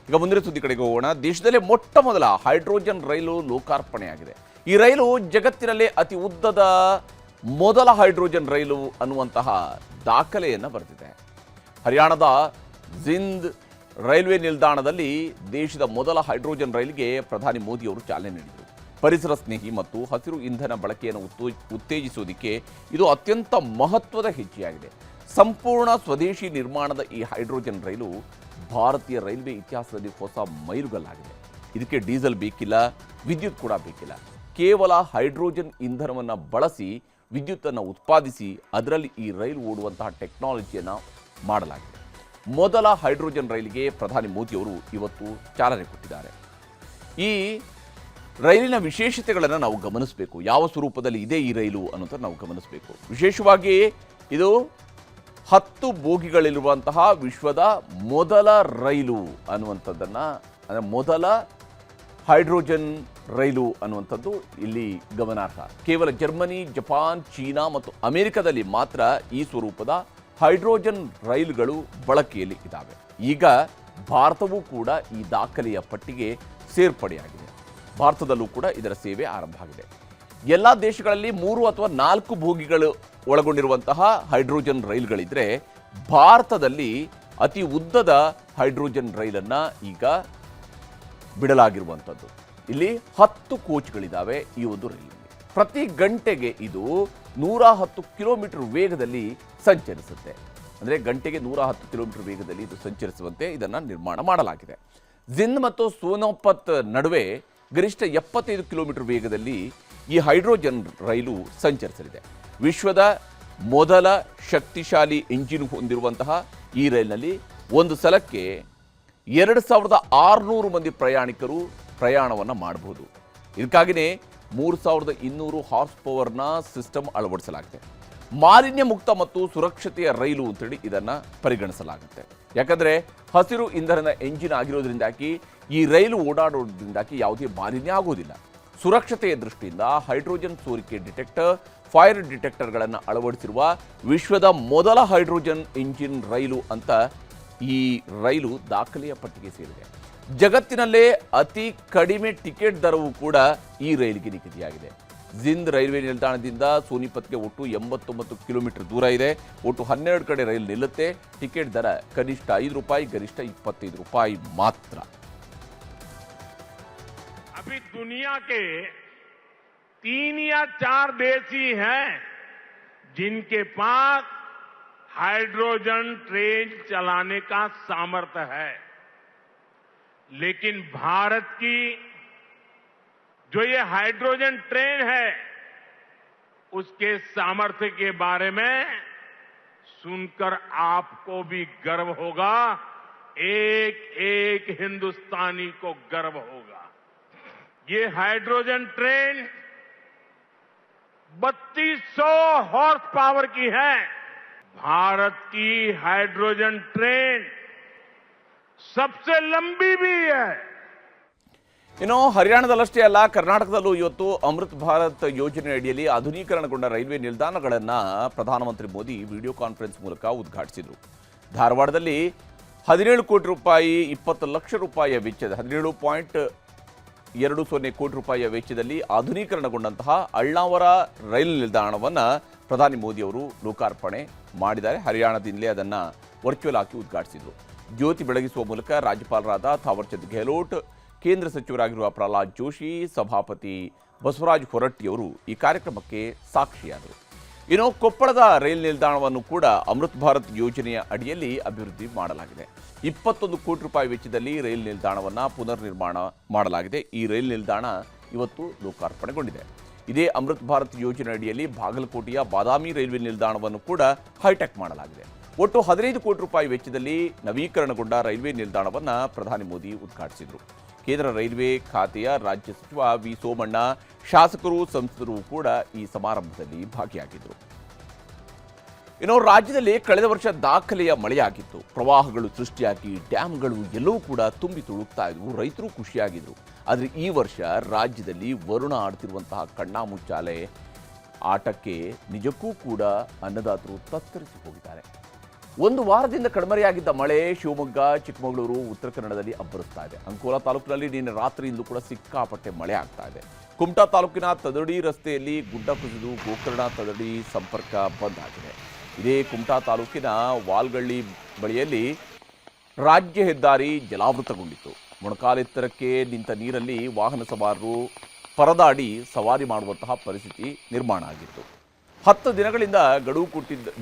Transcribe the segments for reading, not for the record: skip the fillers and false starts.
ಈಗ ಮುಂದಿನ ಸುದ್ದಿ ಕಡೆಗೆ ಹೋಗೋಣ. ದೇಶದಲ್ಲೇ ಮೊಟ್ಟ ಮೊದಲ ಹೈಡ್ರೋಜನ್ ರೈಲು ಲೋಕಾರ್ಪಣೆಯಾಗಿದೆ. ಈ ರೈಲು ಜಗತ್ತಿನಲ್ಲೇ ಅತಿ ಉದ್ದದ ಮೊದಲ ಹೈಡ್ರೋಜನ್ ರೈಲು ಅನ್ನುವಂತಹ ದಾಖಲೆಯನ್ನು ಬರೆದಿದೆ. ಹರಿಯಾಣದ ಜಿಂದ್ ರೈಲ್ವೆ ನಿಲ್ದಾಣದಲ್ಲಿ ದೇಶದ ಮೊದಲ ಹೈಡ್ರೋಜನ್ ರೈಲಿಗೆ ಪ್ರಧಾನಿ ಮೋದಿ ಅವರು ಚಾಲನೆ ನೀಡಿದರು. ಪರಿಸರ ಸ್ನೇಹಿ ಮತ್ತು ಹಸಿರು ಇಂಧನ ಬಳಕೆಯನ್ನು ಉತ್ತೇಜಿಸುವುದಕ್ಕೆ ಇದು ಅತ್ಯಂತ ಮಹತ್ವದ ಹೆಜ್ಜೆಯಾಗಿದೆ. ಸಂಪೂರ್ಣ ಸ್ವದೇಶಿ ನಿರ್ಮಾಣದ ಈ ಹೈಡ್ರೋಜನ್ ರೈಲು ಭಾರತೀಯ ರೈಲ್ವೆ ಇತಿಹಾಸದಲ್ಲಿ ಹೊಸ ಮೈಲುಗಲ್ಲಾಗಿದೆ. ಇದಕ್ಕೆ ಡೀಸೆಲ್ ಬೇಕಿಲ್ಲ, ವಿದ್ಯುತ್ ಕೂಡ ಬೇಕಿಲ್ಲ. ಕೇವಲ ಹೈಡ್ರೋಜನ್ ಇಂಧನವನ್ನು ಬಳಸಿ ವಿದ್ಯುತ್ತನ್ನು ಉತ್ಪಾದಿಸಿ ಅದರಲ್ಲಿ ಈ ರೈಲು ಓಡುವಂತಹ ಟೆಕ್ನಾಲಜಿಯನ್ನು ಮಾಡಲಾಗಿದೆ. ಮೊದಲ ಹೈಡ್ರೋಜನ್ ರೈಲಿಗೆ ಪ್ರಧಾನಿ ಮೋದಿಯವರು ಇವತ್ತು ಚಾಲನೆ ಕೊಟ್ಟಿದ್ದಾರೆ. ಈ ರೈಲಿನ ವಿಶೇಷತೆಗಳನ್ನು ನಾವು ಗಮನಿಸಬೇಕು. ಯಾವ ಸ್ವರೂಪದಲ್ಲಿ ಇದೆ ಈ ರೈಲು ಅನ್ನೋದನ್ನು ನಾವು ಗಮನಿಸಬೇಕು. ವಿಶೇಷವಾಗಿ ಇದು 10 ಬೋಗಿಗಳಿರುವಂತಹ ವಿಶ್ವದ ಮೊದಲ ರೈಲು ಅನ್ನುವಂಥದ್ದನ್ನು, ಅಂದರೆ ಮೊದಲ ಹೈಡ್ರೋಜನ್ ರೈಲು ಅನ್ನುವಂಥದ್ದು ಇಲ್ಲಿ ಗಮನಾರ್ಹ. ಕೇವಲ ಜರ್ಮನಿ, ಜಪಾನ್, ಚೀನಾ ಮತ್ತು ಅಮೆರಿಕದಲ್ಲಿ ಮಾತ್ರ ಈ ಸ್ವರೂಪದ ಹೈಡ್ರೋಜನ್ ರೈಲುಗಳು ಬಳಕೆಯಲ್ಲಿ ಇದ್ದಾವೆ. ಈಗ ಭಾರತವೂ ಕೂಡ ಈ ದಾಖಲೆಯ ಪಟ್ಟಿಗೆ ಸೇರ್ಪಡೆಯಾಗಿದೆ. ಭಾರತದಲ್ಲೂ ಕೂಡ ಇದರ ಸೇವೆ ಆರಂಭ ಆಗಿದೆ. ಎಲ್ಲ ದೇಶಗಳಲ್ಲಿ 3 ಅಥವಾ 4 ಬೋಗಿಗಳು ಒಳಗೊಂಡಿರುವಂತಹ ಹೈಡ್ರೋಜನ್ ರೈಲುಗಳಿದ್ರೆ, ಭಾರತದಲ್ಲಿ ಅತಿ ಉದ್ದದ ಹೈಡ್ರೋಜನ್ ರೈಲನ್ನು ಈಗ ಬಿಡಲಾಗಿರುವಂಥದ್ದು. ಇಲ್ಲಿ 10 ಕೋಚ್ಗಳಿದ್ದಾವೆ ಈ ಒಂದು ರೈಲಿನಲ್ಲಿ. ಪ್ರತಿ ಗಂಟೆಗೆ ಇದು 110 ಕಿಲೋಮೀಟರ್ ವೇಗದಲ್ಲಿ ಸಂಚರಿಸುತ್ತೆ. ಅಂದರೆ ಗಂಟೆಗೆ 110 ಕಿಲೋಮೀಟರ್ ವೇಗದಲ್ಲಿ ಇದು ಸಂಚರಿಸುವಂತೆ ಇದನ್ನು ನಿರ್ಮಾಣ ಮಾಡಲಾಗಿದೆ. ಜಿಂದ್ ಮತ್ತು ಸೋನೋಪತ್ ನಡುವೆ ಗರಿಷ್ಠ 75 ಕಿಲೋಮೀಟರ್ ವೇಗದಲ್ಲಿ ಈ ಹೈಡ್ರೋಜನ್ ರೈಲು ಸಂಚರಿಸಲಿದೆ. ವಿಶ್ವದ ಮೊದಲ ಶಕ್ತಿಶಾಲಿ ಎಂಜಿನ್ ಹೊಂದಿರುವಂತಹ ಈ ರೈಲಿನಲ್ಲಿ ಒಂದು ಸಲಕ್ಕೆ 2600 ಮಂದಿ ಪ್ರಯಾಣಿಕರು ಪ್ರಯಾಣವನ್ನು ಮಾಡಬಹುದು. ಇದಕ್ಕಾಗಿಯೇ 3200 ಹಾರ್ಸ್ ಪವರ್ನ ಸಿಸ್ಟಮ್ ಅಳವಡಿಸಲಾಗಿದೆ. ಮಾಲಿನ್ಯ ಮುಕ್ತ ಮತ್ತು ಸುರಕ್ಷತೆಯ ರೈಲು ಅಂತೇಳಿ ಇದನ್ನು ಪರಿಗಣಿಸಲಾಗುತ್ತೆ. ಯಾಕಂದರೆ ಹಸಿರು ಇಂಧನದ ಎಂಜಿನ್ ಆಗಿರೋದ್ರಿಂದಾಗಿ ಈ ರೈಲು ಓಡಾಡೋದ್ರಿಂದಾಗಿ ಯಾವುದೇ ಮಾಲಿನ್ಯ ಆಗೋದಿಲ್ಲ. ಸುರಕ್ಷತೆಯ ದೃಷ್ಟಿಯಿಂದ ಹೈಡ್ರೋಜನ್ ಸೋರಿಕೆ ಡಿಟೆಕ್ಟರ್, ಫೈರ್ ಡಿಟೆಕ್ಟರ್ಗಳನ್ನು ಅಳವಡಿಸಿರುವ ವಿಶ್ವದ ಮೊದಲ ಹೈಡ್ರೋಜನ್ ಎಂಜಿನ್ ರೈಲು ಅಂತ ಈ ರೈಲು ದಾಖಲೆಯ ಪಟ್ಟಿಗೆ ಸೇರಿದೆ. ಜಗತ್ತಿನಲ್ಲೇ ಅತಿ ಕಡಿಮೆ ಟಿಕೆಟ್ ದರವೂ ಕೂಡ ಈ ರೈಲಿಗೆ ನಿಗದಿಯಾಗಿದೆ. ಜಿಂದ್ ರೈಲ್ವೆ ನಿಲ್ದಾಣದಿಂದ ಸೋನಿಪತ್ಗೆ ಒಟ್ಟು 89 ಕಿಲೋಮೀಟರ್ ದೂರ ಇದೆ. ಒಟ್ಟು 12 ಕಡೆ ರೈಲು ನಿಲ್ಲುತ್ತೆ. ಟಿಕೆಟ್ ದರ ಕನಿಷ್ಠ ₹5, ಗರಿಷ್ಠ ₹25 ಮಾತ್ರ. अभी दुनिया के 3 या 4 देश ही हैं जिनके पास हाइड्रोजन ट्रेन चलाने का सामर्थ्य है, लेकिन भारत की जो ये हाइड्रोजन ट्रेन है उसके सामर्थ्य के बारे में सुनकर आपको भी गर्व होगा, एक एक हिंदुस्तानी को गर्व होगा. ये हाइड्रोजन ट्रेन 3200 हॉर्स पावर की है. भारत की हाइड्रोजन ट्रेन सबसे लंबी भी है. ಇನ್ನು ಹರಿಯಾಣದಲ್ಲಷ್ಟೇ ಅಲ್ಲ, ಕರ್ನಾಟಕದಲ್ಲೂ ಇವತ್ತು ಅಮೃತ್ ಭಾರತ್ ಯೋಜನೆ ಅಡಿಯಲ್ಲಿ ಆಧುನೀಕರಣಗೊಂಡ ರೈಲ್ವೆ ನಿಲ್ದಾಣಗಳನ್ನು ಪ್ರಧಾನಮಂತ್ರಿ ಮೋದಿ ವಿಡಿಯೋ ಕಾನ್ಫರೆನ್ಸ್ ಮೂಲಕ ಉದ್ಘಾಟಿಸಿದರು. ಧಾರವಾಡದಲ್ಲಿ 17 ಕೋಟಿ ರೂಪಾಯಿ 20 ಲಕ್ಷ ರೂಪಾಯಿಯ ವೆಚ್ಚದ 17.20 ಕೋಟಿ ರೂಪಾಯಿಯ ವೆಚ್ಚದಲ್ಲಿ ಆಧುನೀಕರಣಗೊಂಡಂತಹ ಅಳ್ನಾವರ ರೈಲು ನಿಲ್ದಾಣವನ್ನು ಪ್ರಧಾನಿ ಮೋದಿ ಅವರು ಲೋಕಾರ್ಪಣೆ ಮಾಡಿದ್ದಾರೆ. ಹರಿಯಾಣದಿಂದಲೇ ಅದನ್ನು ವರ್ಚುವಲ್ ಆಗಿ ಉದ್ಘಾಟಿಸಿದರು. ಜ್ಯೋತಿ ಬೆಳಗಿಸುವ ಮೂಲಕ ರಾಜ್ಯಪಾಲರಾದ ಥಾವರ್ಚಂದ್ ಗೆಹ್ಲೋಟ್, ಕೇಂದ್ರ ಸಚಿವರಾಗಿರುವ ಪ್ರಹ್ಲಾದ್ ಜೋಶಿ, ಸಭಾಪತಿ ಬಸವರಾಜ ಹೊರಟ್ಟಿಯವರು ಈ ಕಾರ್ಯಕ್ರಮಕ್ಕೆ ಸಾಕ್ಷಿಯಾದರು. ಇನ್ನು ಕೊಪ್ಪಳದ ರೈಲು ನಿಲ್ದಾಣವನ್ನು ಕೂಡ ಅಮೃತ್ ಭಾರತ್ ಯೋಜನೆಯ ಅಡಿಯಲ್ಲಿ ಅಭಿವೃದ್ಧಿ ಮಾಡಲಾಗಿದೆ. 21 ಕೋಟಿ ರೂಪಾಯಿ ವೆಚ್ಚದಲ್ಲಿ ರೈಲು ನಿಲ್ದಾಣವನ್ನು ಪುನರ್ ನಿರ್ಮಾಣ ಮಾಡಲಾಗಿದೆ. ಈ ರೈಲು ನಿಲ್ದಾಣ ಇವತ್ತು ಲೋಕಾರ್ಪಣೆಗೊಂಡಿದೆ. ಇದೇ ಅಮೃತ್ ಭಾರತ್ ಯೋಜನೆ ಅಡಿಯಲ್ಲಿ ಬಾಗಲಕೋಟೆಯ ಬಾದಾಮಿ ರೈಲ್ವೆ ನಿಲ್ದಾಣವನ್ನು ಕೂಡ ಹೈಟೆಕ್ ಮಾಡಲಾಗಿದೆ. ಒಟ್ಟು 15 ಕೋಟಿ ರೂಪಾಯಿ ವೆಚ್ಚದಲ್ಲಿ ನವೀಕರಣಗೊಂಡ ರೈಲ್ವೆ ನಿಲ್ದಾಣವನ್ನು ಪ್ರಧಾನಿ ಮೋದಿ ಉದ್ಘಾಟಿಸಿದರು. ಕೇಂದ್ರ ರೈಲ್ವೆ ಖಾತೆಯ ರಾಜ್ಯ ಸಚಿವ ವಿ ಸೋಮಣ್ಣ, ಶಾಸಕರು, ಸಂಸದರು ಕೂಡ ಈ ಸಮಾರಂಭದಲ್ಲಿ ಭಾಗಿಯಾಗಿದ್ದರು. ಇನ್ನು ರಾಜ್ಯದಲ್ಲಿ ಕಳೆದ ವರ್ಷ ದಾಖಲೆಯ ಮಳೆಯಾಗಿತ್ತು. ಪ್ರವಾಹಗಳು ಸೃಷ್ಟಿಯಾಗಿ ಡ್ಯಾಮ್ಗಳು ಎಲ್ಲವೂ ಕೂಡ ತುಂಬಿ ತುಳುಕ್ತಾ ಇದ್ವು. ರೈತರು ಖುಷಿಯಾಗಿದ್ದರು. ಆದರೆ ಈ ವರ್ಷ ರಾಜ್ಯದಲ್ಲಿ ವರುಣ ಆಡ್ತಿರುವಂತಹ ಕಣ್ಣಾಮುಚ್ಚಾಲೆ ಆಟಕ್ಕೆ ನಿಜಕ್ಕೂ ಕೂಡ ಅನ್ನದಾತರು ತತ್ತರಿಸಿ ಹೋಗಿದ್ದಾರೆ. ಒಂದು ವಾರದಿಂದ ಕಣ್ಮರೆಯಾಗಿದ್ದ ಮಳೆ ಶಿವಮೊಗ್ಗ, ಚಿಕ್ಕಮಗಳೂರು, ಉತ್ತರ ಕನ್ನಡದಲ್ಲಿ ಅಬ್ಬರಿಸ್ತಾ ಇದೆ. ಅಂಕೋಲಾ ತಾಲೂಕಿನಲ್ಲಿ ನಿನ್ನೆ ರಾತ್ರಿಯಿಂದಲೂ ಕೂಡ ಸಿಕ್ಕಾಪಟ್ಟೆ ಮಳೆ ಆಗ್ತಾ ಇದೆ. ಕುಮಟಾ ತಾಲೂಕಿನ ತದಡಿ ರಸ್ತೆಯಲ್ಲಿ ಗುಡ್ಡ ಕುಸಿದು ಗೋಕರ್ಣ ತದಡಿ ಸಂಪರ್ಕ ಬಂದ್ ಆಗಿದೆ. ಇದೇ ಕುಮಟಾ ತಾಲೂಕಿನ ವಾಲ್ಗಳ್ಳಿ ಬಳಿಯಲ್ಲಿ ರಾಜ್ಯ ಹೆದ್ದಾರಿ ಜಲಾವೃತಗೊಂಡಿತ್ತು. ಮೊಣಕಾಲೆತ್ತರಕ್ಕೆ ನಿಂತ ನೀರಲ್ಲಿ ವಾಹನ ಸವಾರರು ಪರದಾಡಿ ಸವಾರಿ ಮಾಡುವಂತಹ ಪರಿಸ್ಥಿತಿ ನಿರ್ಮಾಣ ಆಗಿತ್ತು. 10 ದಿನಗಳಿಂದ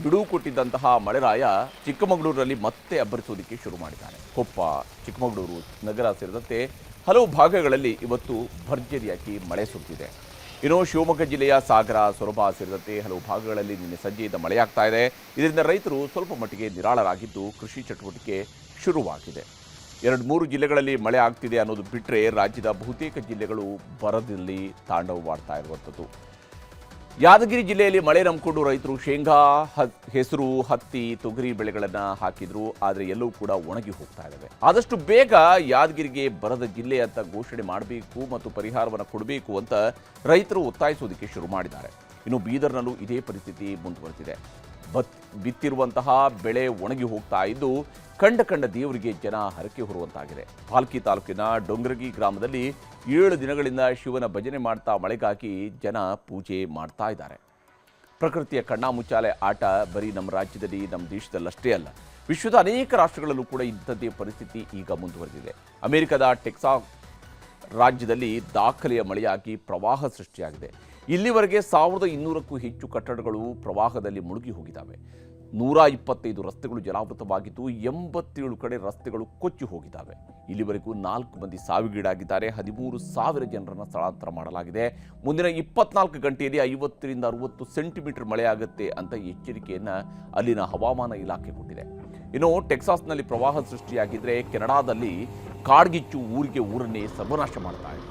ಬಿಡುವು ಕೊಟ್ಟಿದ್ದಂತಹ ಮಳೆರಾಯ ಚಿಕ್ಕಮಗಳೂರಿನಲ್ಲಿ ಮತ್ತೆ ಅಬ್ಬರಿಸುವುದಕ್ಕೆ ಶುರು ಮಾಡಿದ್ದಾನೆ. ಕೊಪ್ಪ, ಚಿಕ್ಕಮಗಳೂರು ನಗರ ಸೇರಿದಂತೆ ಹಲವು ಭಾಗಗಳಲ್ಲಿ ಇವತ್ತು ಭರ್ಜರಿಯಾಗಿ ಮಳೆ ಸುರಿದಿದೆ. ಇನ್ನು ಶಿವಮೊಗ್ಗ ಜಿಲ್ಲೆಯ ಸಾಗರ, ಸೊರಬ ಸೇರಿದಂತೆ ಹಲವು ಭಾಗಗಳಲ್ಲಿ ನಿನ್ನೆ ಸಂಜೆಯಿಂದ ಮಳೆಯಾಗ್ತಾ ಇದೆ. ಇದರಿಂದ ರೈತರು ಸ್ವಲ್ಪ ಮಟ್ಟಿಗೆ ನಿರಾಳರಾಗಿದ್ದು ಕೃಷಿ ಚಟುವಟಿಕೆ ಶುರುವಾಗಿದೆ. 2-3 ಜಿಲ್ಲೆಗಳಲ್ಲಿ ಮಳೆ ಆಗ್ತಿದೆ ಅನ್ನೋದು ಬಿಟ್ಟರೆ ರಾಜ್ಯದ ಬಹುತೇಕ ಜಿಲ್ಲೆಗಳು ಬರದಲ್ಲಿ ತಾಂಡವವಾಡ್ತಾ ಇರುವಂಥದ್ದು. ಯಾದಗಿರಿ ಜಿಲ್ಲೆಯಲ್ಲಿ ಮಳೆ ನಂಬಿಕೊಂಡು ರೈತರು ಶೇಂಗಾ, ಹೆಸರು, ಹತ್ತಿ, ತೊಗರಿ ಬೆಳೆಗಳನ್ನು ಹಾಕಿದ್ರು. ಆದರೆ ಎಲ್ಲವೂ ಕೂಡ ಒಣಗಿ ಹೋಗ್ತಾ ಇದ್ದಾವೆ. ಆದಷ್ಟು ಬೇಗ ಯಾದಗಿರಿಗೆ ಬರದ ಜಿಲ್ಲೆ ಅಂತ ಘೋಷಣೆ ಮಾಡಬೇಕು ಮತ್ತು ಪರಿಹಾರವನ್ನು ಕೊಡಬೇಕು ಅಂತ ರೈತರು ಒತ್ತಾಯಿಸೋದಕ್ಕೆ ಶುರು ಮಾಡಿದ್ದಾರೆ. ಇನ್ನು ಬೀದರ್ನಲ್ಲೂ ಇದೇ ಪರಿಸ್ಥಿತಿ ಮುಂದುವರೆದಿದೆ. ಬಿತ್ತಿರುವಂತಹ ಬೆಳೆ ಒಣಗಿ ಹೋಗ್ತಾ ಇದ್ದು ಕಂಡ ದೇವರಿಗೆ ಜನ ಹರಕೆ ಹೊರುವಂತಾಗಿದೆ. ಪಾಲ್ಕಿ ತಾಲೂಕಿನ ಡೊಂಗರಗಿ ಗ್ರಾಮದಲ್ಲಿ 7 ದಿನಗಳಿಂದ ಶಿವನ ಭಜನೆ ಮಾಡ್ತಾ ಮಳೆಗಾಗಿ ಜನ ಪೂಜೆ ಮಾಡ್ತಾ ಇದ್ದಾರೆ. ಪ್ರಕೃತಿಯ ಕಣ್ಣಾಮುಚ್ಚಾಲೆ ಆಟ ಬರೀ ನಮ್ಮ ರಾಜ್ಯದಲ್ಲಿ, ನಮ್ಮ ದೇಶದಲ್ಲಷ್ಟೇ ಅಲ್ಲ, ವಿಶ್ವದ ಅನೇಕ ರಾಷ್ಟ್ರಗಳಲ್ಲೂ ಕೂಡ ಇಂಥದ್ದೇ ಪರಿಸ್ಥಿತಿ ಈಗ ಮುಂದುವರೆದಿದೆ. ಅಮೆರಿಕದ ಟೆಕ್ಸಾಸ್ ರಾಜ್ಯದಲ್ಲಿ ದಾಖಲೆಯ ಮಳೆಯಾಗಿ ಪ್ರವಾಹ ಸೃಷ್ಟಿಯಾಗಿದೆ. ಇಲ್ಲಿವರೆಗೆ 1200ಕ್ಕೂ ಹೆಚ್ಚು ಕಟ್ಟಡಗಳು ಪ್ರವಾಹದಲ್ಲಿ ಮುಳುಗಿ ಹೋಗಿದ್ದಾವೆ. 125 ರಸ್ತೆಗಳು ಜಲಾವೃತವಾಗಿದ್ದು 87 ಕಡೆ ರಸ್ತೆಗಳು ಕೊಚ್ಚಿ ಹೋಗಿದ್ದಾವೆ. ಇಲ್ಲಿವರೆಗೂ 4 ಮಂದಿ ಸಾವಿಗೀಡಾಗಿದ್ದಾರೆ. 13,000 ಜನರನ್ನು ಸ್ಥಳಾಂತರ ಮಾಡಲಾಗಿದೆ. ಮುಂದಿನ 24 ಗಂಟೆಯಲ್ಲಿ 50ರಿಂದ 60 ಸೆಂಟಿಮೀಟರ್ ಮಳೆಯಾಗುತ್ತೆ ಅಂತ ಎಚ್ಚರಿಕೆಯನ್ನು ಅಲ್ಲಿನ ಹವಾಮಾನ ಇಲಾಖೆ ಕೊಟ್ಟಿದೆ. ಇನ್ನು ಟೆಕ್ಸಾಸ್ನಲ್ಲಿ ಪ್ರವಾಹ ಸೃಷ್ಟಿಯಾಗಿದ್ದರೆ ಕೆನಡಾದಲ್ಲಿ ಕಾಡ್ಗಿಚ್ಚು ಊರನ್ನೇ ಸರ್ವನಾಶ ಮಾಡ್ತಾ ಇದೆ.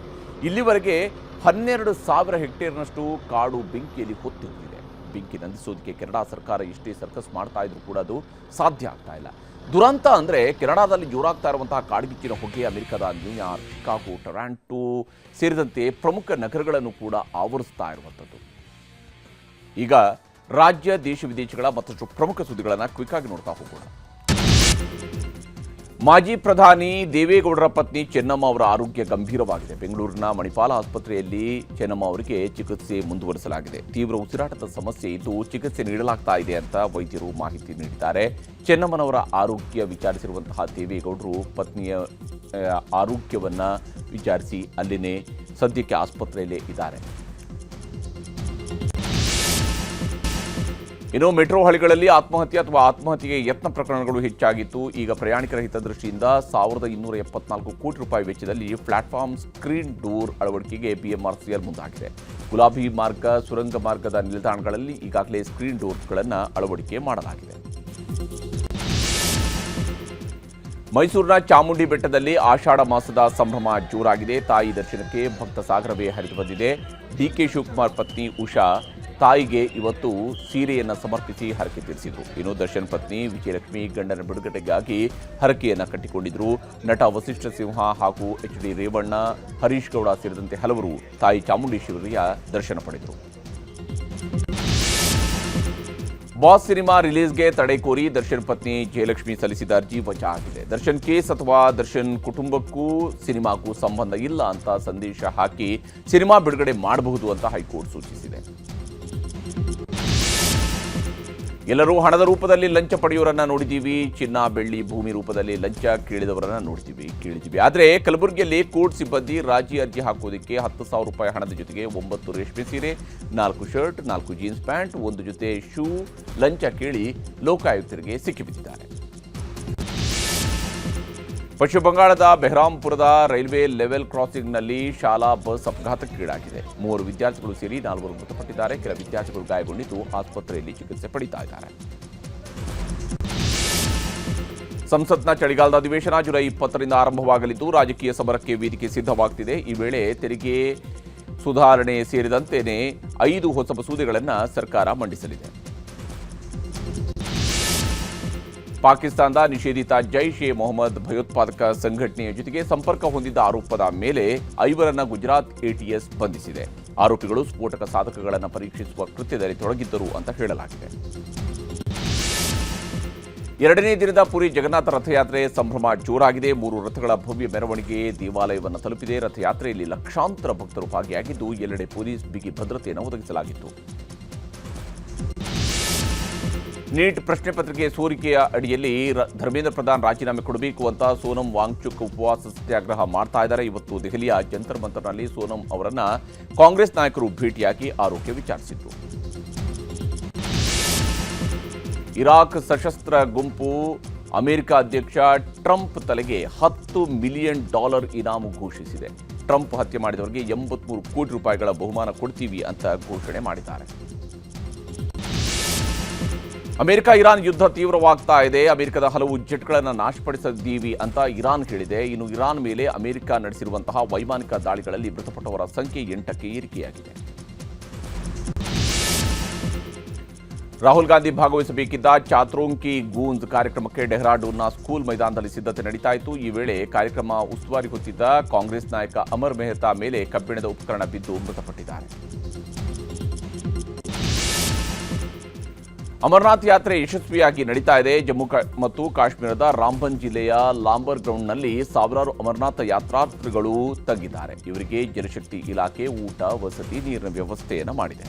ಇಲ್ಲಿವರೆಗೆ 12,000 ಹೆಕ್ಟೇರ್ನಷ್ಟು ಕಾಡು ಬೆಂಕಿಯಲ್ಲಿ ಹೊತ್ತಿರುತ್ತಿದೆ. ಬೆಂಕಿ ನಂದಿಸೋದಕ್ಕೆ ಕೆನಡಾ ಸರ್ಕಾರ ಎಷ್ಟೇ ಸರ್ಕಸ್ ಮಾಡ್ತಾ ಇದ್ರೂ ಕೂಡ ಅದು ಸಾಧ್ಯ ಆಗ್ತಾ ಇಲ್ಲ. ದುರಂತ ಅಂದರೆ ಕೆನಡಾದಲ್ಲಿ ಜೋರಾಗ್ತಾ ಇರುವಂತಹ ಕಾಡ್ಗಿಚ್ಚಿನ ಹೊಗೆ ಅಮೆರಿಕದ ನ್ಯೂಯಾರ್ಕ್, ಚಿಕಾಗೋ, ಟೊರಾಂಟೊ ಸೇರಿದಂತೆ ಪ್ರಮುಖ ನಗರಗಳನ್ನು ಕೂಡ ಆವರಿಸ್ತಾ ಇರುವಂಥದ್ದು. ಈಗ ರಾಜ್ಯ, ದೇಶ ವಿದೇಶಗಳ ಮತ್ತಷ್ಟು ಪ್ರಮುಖ ಸುದ್ದಿಗಳನ್ನು ಕ್ವಿಕ್ ಆಗಿ ನೋಡ್ತಾ ಹೋಗೋಣ. ಮಾಜಿ ಪ್ರಧಾನಿ ದೇವೇಗೌಡರ ಪತ್ನಿ ಚೆನ್ನಮ್ಮ ಅವರ ಆರೋಗ್ಯ ಗಂಭೀರವಾಗಿದೆ. ಬೆಂಗಳೂರಿನ ಮಣಿಪಾಲ ಆಸ್ಪತ್ರೆಯಲ್ಲಿ ಚೆನ್ನಮ್ಮ ಅವರಿಗೆ ಚಿಕಿತ್ಸೆ ಮುಂದುವರಿಸಲಾಗಿದೆ. ತೀವ್ರ ಉಸಿರಾಟದ ಸಮಸ್ಯೆ ಇದ್ದು ಚಿಕಿತ್ಸೆ ನೀಡಲಾಗ್ತಾ ಇದೆ ಅಂತ ವೈದ್ಯರು ಮಾಹಿತಿ ನೀಡಿದ್ದಾರೆ. ಚೆನ್ನಮ್ಮನವರ ಆರೋಗ್ಯ ವಿಚಾರಿಸಿರುವಂತಹ ದೇವೇಗೌಡರು ಪತ್ನಿಯ ಆರೋಗ್ಯವನ್ನ ವಿಚಾರಿಸಿ ಅಲ್ಲಿನೇ ಸದ್ಯಕ್ಕೆ ಆಸ್ಪತ್ರೆಯಲ್ಲೇ ಇದ್ದಾರೆ. ಇನ್ನು ಮೆಟ್ರೋ ಹಳಿಗಳಲ್ಲಿ ಆತ್ಮಹತ್ಯೆ ಅಥವಾ ಆತ್ಮಹತ್ಯೆಗೆ ಯತ್ನ ಪ್ರಕರಣಗಳು ಹೆಚ್ಚಾಗಿತ್ತು. ಈಗ ಪ್ರಯಾಣಿಕರ ಹಿತದೃಷ್ಟಿಯಿಂದ 1274 ಕೋಟಿ ರೂಪಾಯಿ ವೆಚ್ಚದಲ್ಲಿ ಪ್ಲಾಟ್ಫಾರ್ಮ್ ಸ್ಕ್ರೀನ್ ಡೋರ್ ಅಳವಡಿಕೆಗೆ ಬಿಎಂಆರ್ಸಿಎಲ್ ಮುಂದಾಗಿದೆ. ಗುಲಾಬಿ ಮಾರ್ಗ, ಸುರಂಗ ಮಾರ್ಗದ ನಿಲ್ದಾಣಗಳಲ್ಲಿ ಈಗಾಗಲೇ ಸ್ಕ್ರೀನ್ ಡೋರ್ಗಳನ್ನು ಅಳವಡಿಕೆ ಮಾಡಲಾಗಿದೆ. ಮೈಸೂರಿನ ಚಾಮುಂಡಿ ಬೆಟ್ಟದಲ್ಲಿ ಆಷಾಢ ಮಾಸದ ಸಂಭ್ರಮ ಜೋರಾಗಿದೆ. ತಾಯಿ ದರ್ಶನಕ್ಕೆ ಭಕ್ತ ಸಾಗರವೇ ಹರಿದು ಬಂದಿದೆ. ಡಿಕೆ ಶಿವಕುಮಾರ್ ಪತ್ನಿ ಉಷಾ ತಾಯಿಗೆ ಇವತ್ತು ಸೀರೆಯನ್ನು ಸಮರ್ಪಿಸಿ ಹರಕೆ ತೀರಿಸಿದರು. ಇನ್ನು ದರ್ಶನ್ ಪತ್ನಿ ವಿಜಯಲಕ್ಷ್ಮಿ ಗಂಡನ ಬಿಡುಗಡೆಗಾಗಿ ಹರಕೆಯನ್ನು ಕಟ್ಟಿಕೊಂಡಿದ್ರು. ನಟ ವಸಿಷ್ಠ ಸಿಂಹ ಹಾಗೂ ಎಚ್ ಡಿ ರೇವಣ್ಣ, ಹರೀಶ್ ಗೌಡ ಸೇರಿದಂತೆ ಹಲವರು ತಾಯಿ ಚಾಮುಂಡೇಶ್ವರಿಯ ದರ್ಶನ ಪಡೆದರು. ಬಾಸ್ ಸಿನಿಮಾ ರಿಲೀಸ್ಗೆ ತಡೆ ಕೋರಿ ದರ್ಶನ್ ಪತ್ನಿ ಜಯಲಕ್ಷ್ಮಿ ಸಲ್ಲಿಸಿದ ಅರ್ಜಿ ವಜಾ ಆಗಿದೆ. ದರ್ಶನ್ ಕೇಸ್ ಅಥವಾ ದರ್ಶನ್ ಕುಟುಂಬಕ್ಕೂ ಸಿನಿಮಾಕ್ಕೂ ಸಂಬಂಧ ಇಲ್ಲ ಅಂತ ಸಂದೇಶ ಹಾಕಿ ಸಿನಿಮಾ ಬಿಡುಗಡೆ ಮಾಡಬಹುದು ಅಂತ ಹೈಕೋರ್ಟ್ ಸೂಚಿಸಿದೆ. ಎಲ್ಲರೂ ಹಣದ ರೂಪದಲ್ಲಿ ಲಂಚ ಪಡೆಯೋರನ್ನ ನೋಡಿದ್ದೀವಿ, ಚಿನ್ನ, ಬೆಳ್ಳಿ, ಭೂಮಿ ರೂಪದಲ್ಲಿ ಲಂಚ ಕೇಳಿದವರನ್ನ ಕೇಳಿದ್ದೀವಿ. ಆದರೆ ಕಲಬುರಗಿಯಲ್ಲಿ ಕೋರ್ಟ್ ಸಿಬ್ಬಂದಿ ರಾಜಿ ಅರ್ಜಿ ಹಾಕೋದಕ್ಕೆ 10,000 ರೂಪಾಯಿ ಹಣದ ಜೊತೆಗೆ 9 ರೇಷ್ಮೆ ಸೀರೆ, 4 ಶರ್ಟ್, 4 ಜೀನ್ಸ್ ಪ್ಯಾಂಟ್, 1 ಜೊತೆ ಶೂ ಲಂಚ ಕೇಳಿ ಲೋಕಾಯುಕ್ತರಿಗೆ ಸಿಕ್ಕಿಬಿದ್ದಿದ್ದಾರೆ. ಪಶ್ಚಿಮ ಬಂಗಾಳದ ಬೆಹರಾಂಪುರದ ರೈಲ್ವೆ ಲೆವೆಲ್ ಕ್ರಾಸಿಂಗ್ನಲ್ಲಿ ಶಾಲಾ ಬಸ್ ಅಪಘಾತಕ್ಕೀಡಾಗಿದೆ. 3 ವಿದ್ಯಾರ್ಥಿಗಳು ಸೇರಿ 4 ಮೃತಪಟ್ಟಿದ್ದಾರೆ. ಕೆಲ ವಿದ್ಯಾರ್ಥಿಗಳು ಗಾಯಗೊಂಡಿದ್ದು ಆಸ್ಪತ್ರೆಯಲ್ಲಿ ಚಿಕಿತ್ಸೆ ಪಡೆಯುತ್ತಾ ಇದ್ದಾರೆ. ಸಂಸತ್ನ ಚಳಿಗಾಲದ ಅಧಿವೇಶನ ಜುಲೈ 20ರಿಂದ ಆರಂಭವಾಗಲಿದ್ದು ರಾಜಕೀಯ ಸಮರಕ್ಕೆ ವೇದಿಕೆ ಸಿದ್ಧವಾಗುತ್ತಿದೆ. ಈ ವೇಳೆ ತೆರಿಗೆ ಸುಧಾರಣೆ ಸೇರಿದಂತೆಯೇ 5 ಹೊಸ ಮಸೂದೆಗಳನ್ನು ಸರ್ಕಾರ ಮಂಡಿಸಲಿದೆ. ಪಾಕಿಸ್ತಾನದ ನಿಷೇಧಿತ ಜೈಷ್ ಎ ಮೊಹಮ್ಮದ್ ಭಯೋತ್ಪಾದಕ ಸಂಘಟನೆಯ ಜೊತೆಗೆ ಸಂಪರ್ಕ ಹೊಂದಿದ್ದ ಆರೋಪದ ಮೇಲೆ 5ರನ್ನ ಗುಜರಾತ್ ಎಟಿಎಸ್ ಬಂಧಿಸಿದೆ. ಆರೋಪಿಗಳು ಸ್ಫೋಟಕ ಸಾಧಕಗಳನ್ನು ಪರೀಕ್ಷಿಸುವ ಕೃತ್ಯದಲ್ಲಿ ತೊಡಗಿದ್ದರು ಅಂತ ಹೇಳಲಾಗಿದೆ. ಎರಡನೇ ದಿನದ ಪುರಿ ಜಗನ್ನಾಥ ರಥಯಾತ್ರೆ ಸಂಭ್ರಮ ಜೋರಾಗಿದೆ. 3 ರಥಗಳ ಭವ್ಯ ಮೆರವಣಿಗೆ ದೇವಾಲಯವನ್ನು ತಲುಪಿದೆ. ರಥಯಾತ್ರೆಯಲ್ಲಿ ಲಕ್ಷಾಂತರ ಭಕ್ತರು ಭಾಗಿಯಾಗಿದ್ದು ಎಲ್ಲೆಡೆ ಪೊಲೀಸ್ ಬಿಗಿ ಭದ್ರತೆಯನ್ನು ಒದಗಿಸಲಾಗಿತ್ತು. ನೀಟ್ ಪ್ರಶ್ನೆ ಪತ್ರಿಕೆ ಸೋರಿಕೆಯ ಅಡಿಯಲ್ಲಿ ಧರ್ಮೇಂದ್ರ ಪ್ರಧಾನ್ ರಾಜೀನಾಮೆ ಕೊಡಬೇಕು ಅಂತ ಸೋನಂ ವಾಂಗ್ಚುಕ್ ಉಪವಾಸ ಸತ್ಯಾಗ್ರಹ ಮಾಡ್ತಾ ಇದ್ದಾರೆ. ಇವತ್ತು ದೆಹಲಿಯ ಜಂತರ್ ಮಂತರ್ನಲ್ಲಿ ಸೋನಂ ಅವರನ್ನ ಕಾಂಗ್ರೆಸ್ ನಾಯಕರು ಭೇಟಿಯಾಗಿ ಆರೋಗ್ಯ ವಿಚಾರಿಸಿದ್ರು. ಇರಾಕ್ ಸಶಸ್ತ್ರ ಗುಂಪು ಅಮೆರಿಕ ಅಧ್ಯಕ್ಷ ಟ್ರಂಪ್ ತಲೆಗೆ $10 ಮಿಲಿಯನ್ ಇನಾಮು ಘೋಷಿಸಿದೆ. ಟ್ರಂಪ್ ಹತ್ಯೆ ಮಾಡಿದವರಿಗೆ 83 ಕೋಟಿ ರೂಪಾಯಿಗಳ ಬಹುಮಾನ ಕೊಡ್ತೀವಿ ಅಂತ ಘೋಷಣೆ ಮಾಡಿದ್ದಾರೆ. ಅಮೆರಿಕ ಇರಾನ್ ಯುದ್ಧ ತೀವ್ರವಾಗ್ತಾ ಇದೆ. ಅಮೆರಿಕದ ಹಲವು ಜೆಟ್ಗಳನ್ನು ನಾಶಪಡಿಸಿದ್ದೀವಿ ಅಂತ ಇರಾನ್ ಹೇಳಿದೆ. ಇನ್ನು ಇರಾನ್ ಮೇಲೆ ಅಮೆರಿಕ ನಡೆಸಿರುವಂತಹ ವೈಮಾನಿಕ ದಾಳಿಗಳಲ್ಲಿ ಮೃತಪಟ್ಟವರ ಸಂಖ್ಯೆ 8ಕ್ಕೆ ಏರಿಕೆಯಾಗಿದೆ. ರಾಹುಲ್ ಗಾಂಧಿ ಭಾಗವಹಿಸಬೇಕಿದ್ದ ಚಾತ್ರೋಂಕಿ ಗೂಂಜ್ ಕಾರ್ಯಕ್ರಮಕ್ಕೆ ಡೆಹ್ರಾಡೂನ್ನ ಸ್ಕೂಲ್ ಮೈದಾನದಲ್ಲಿ ಸಿದ್ಧತೆ ನಡೀತಾ ಇತ್ತು. ಈ ವೇಳೆ ಕಾರ್ಯಕ್ರಮ ಉಸ್ತುವಾರಿ ಹೊತ್ತಿದ್ದ ಕಾಂಗ್ರೆಸ್ ನಾಯಕ ಅಮರ್ ಮೆಹ್ತಾ ಮೇಲೆ ಕಬ್ಬಿಣದ ಉಪಕರಣ ಬಿದ್ದು ಮೃತಪಟ್ಟಿದ್ದಾರೆ. ಅಮರನಾಥ್ ಯಾತ್ರೆ ಯಶಸ್ವಿಯಾಗಿ ನಡೀತಾ ಇದೆ. ಜಮ್ಮು ಮತ್ತು ಕಾಶ್ಮೀರದ ರಾಂಬನ್ ಜಿಲ್ಲೆಯ ಲಾಂಬರ್ ಗ್ರೌಂಡ್ನಲ್ಲಿ ಸಾವಿರಾರು ಅಮರನಾಥ ಯಾತ್ರಾರ್ಥಿಗಳು ತಂಗಿದ್ದಾರೆ. ಇವರಿಗೆ ಜಲಶಕ್ತಿ ಇಲಾಖೆ ಊಟ, ವಸತಿ, ನೀರಿನ ವ್ಯವಸ್ಥೆಯನ್ನು ಮಾಡಿದೆ.